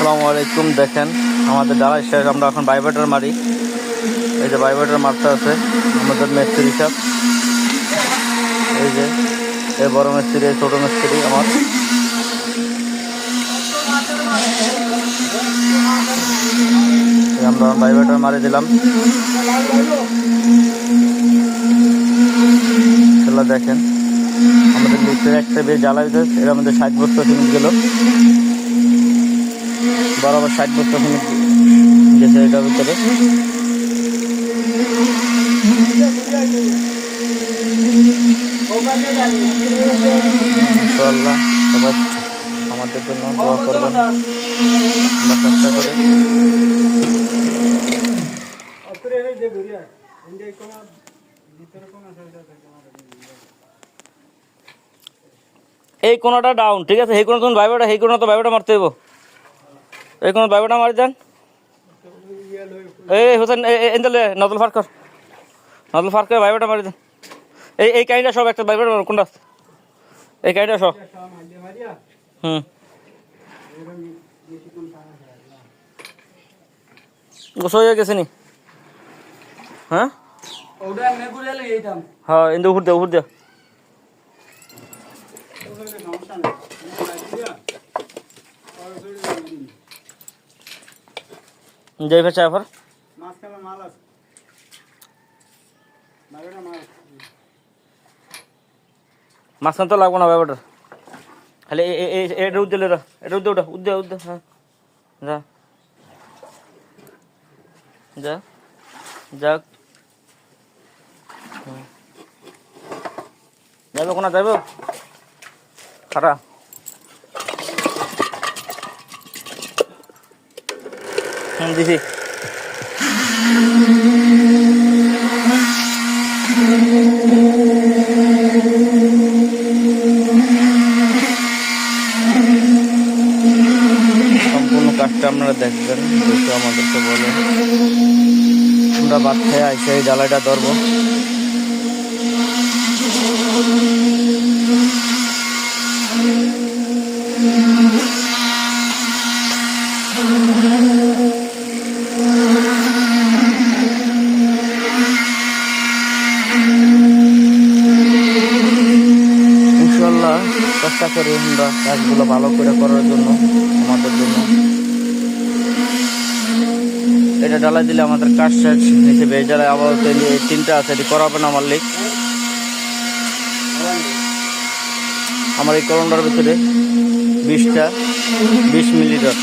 আসসালামু আলাইকুম। দেখেন আমাদের ডালাই শেষ, আমরা এখন বাইবেটার মারি। এই যে বাইবেটার মারতে আছে আমাদের মিস্ত্রি সাহেব। এই যে এই বড় মিস্ত্রি, এই ছোটো মিস্ত্রি আমার। আমরা বাইবেটার মারি দিলাম। সেটা দেখেন আমাদের লিফটের একটা বেশ জ্বালা হয়েছে, এর মধ্যে 60 বস্তা সিমেন্ট গেল, বরাবর 60 বস্তা সিমেন্ট গেছে এটার ভিতরে। ইনশাআল্লাহ সবাই আমাদের জন্য দোয়া করবেন, আমরা চেষ্টা করি। এই কোনাটা ডাউন, ঠিক আছে? এই কোনা তুমি বাইবেটা, এই কোনা তো বাইবেটা মারতে দেবো। এই কোনা বাইবেটা মারি দেন। এই হোসেন এনলে নজল ফার কর, নজল ফার করে বাইবেটা মারি দেন। এই কাহিনিটা সব একটা বাইবেটা কোনটা, এই কাহিনিটা সব। গোসল হয়ে গেছে নি? হ্যাঁ হ্যাঁ, ইন্দু উপর দে, উপর দে। যাই ফের চাফার মাঝখান তো লাগবো না ব্যাপারটা, খালি এটা উদ্দেল, এটা উদ্দে, ওটা উদ্দে উদ্দে। হ্যাঁ যা যা যাক, যাবে কোনা যাবে খারা। দিছি সম্পূর্ণ কাজটা আপনারা দেখবেন, দেখে আমাদেরকে বলেন। আমরা বাচ্চায় আইসে এই জ্বালাইটা ধরবো। ইনশাল্লাহ চেষ্টা করি আমরা কাজগুলো ভালো করে করার জন্য, আমাদের জন্য। এটা ঢালাই দিলে আমাদের কাজ শেষ হিসেবে। এই জ্বালায় আবার তিনটা আছে, এটি করাবেন আমার লিক। আমার এই কলমটার ভিতরে 20 মিলিলিটার